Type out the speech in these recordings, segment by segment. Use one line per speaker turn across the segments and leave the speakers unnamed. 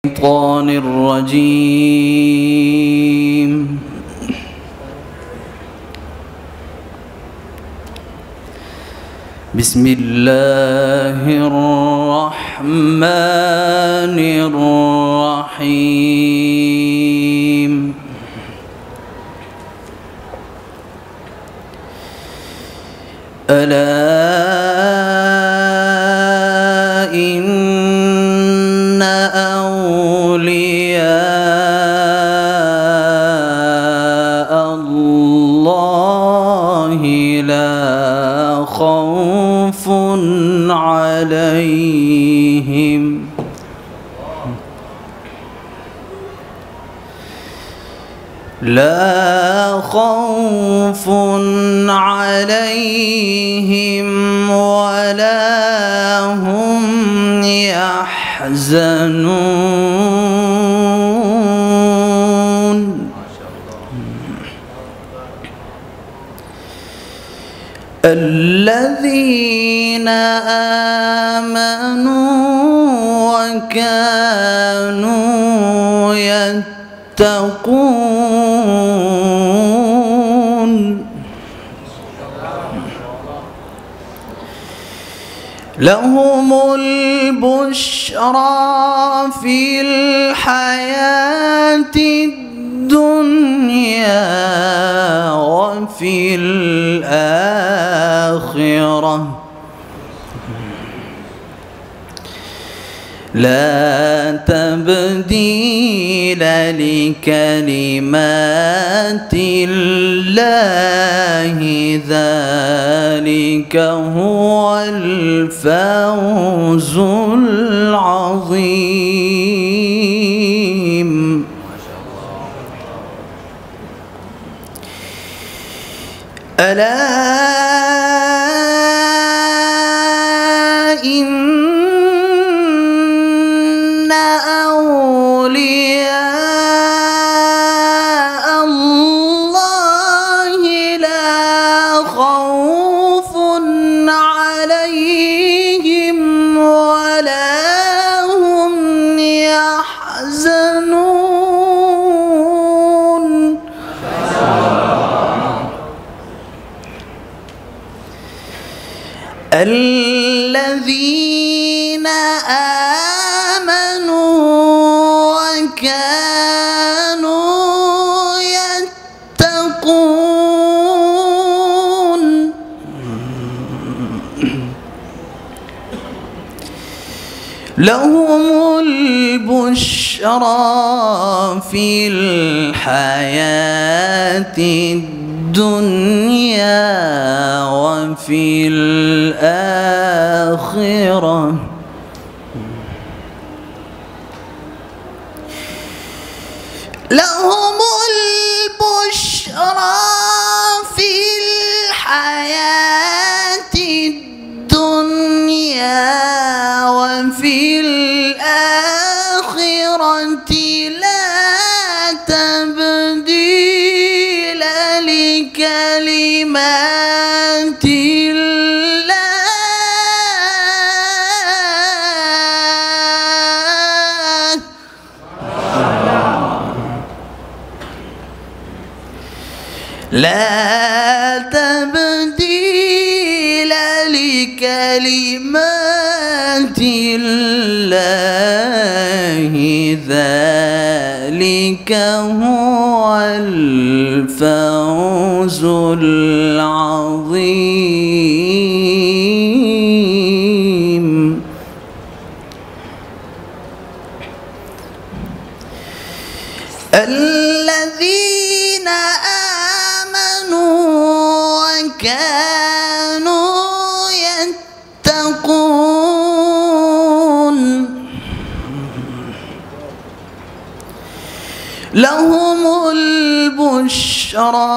الشيطان الرجيم. بسم الله الرحمن الرحيم. ألا إن أولياء الله لا خوف عليهم ولا هم يحزنون. الذين آمنوا وكانوا يتقون لهم البشرى في الحياة الدنيا وفي الآخرة لا تبديل لكلمات الله ذلك هو الفوز العظيم. ألا إن أولياء الله لا خوف عليهم ولا هم يحزنون. الذين آمنوا وكانوا يتقون لهم البشرى في الحياة الدنيا وفي الآخرة لهم البشرى في الحياة الدنيا وفي الآخرة لا تبديل لكلمات الله لا تبديل لكلمات الله ذلك هو الفوز العظيم. الذين كانوا يتقون لهم البشرى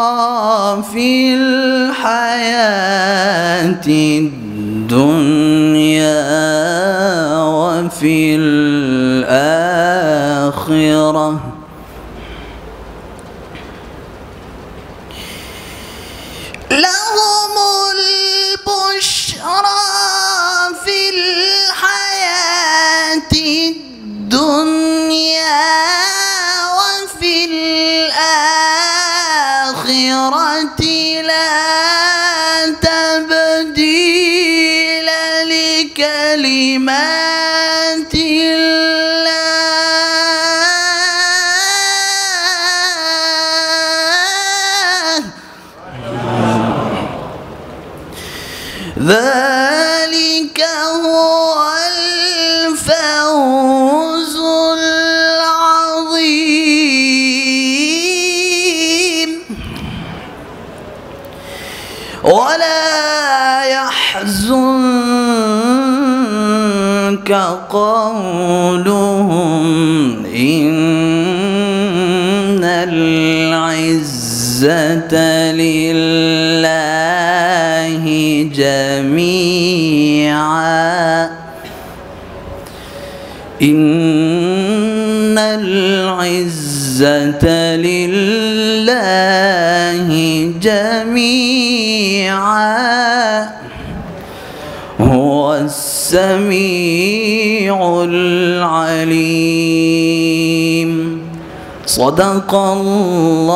في الحياة الدنيا وفي الآخرة لهم البشرى في الحياة الدنيا قولهم إن العزة لله جميعا إن العزة لله جميعا هو السميع العليم. صدق الله.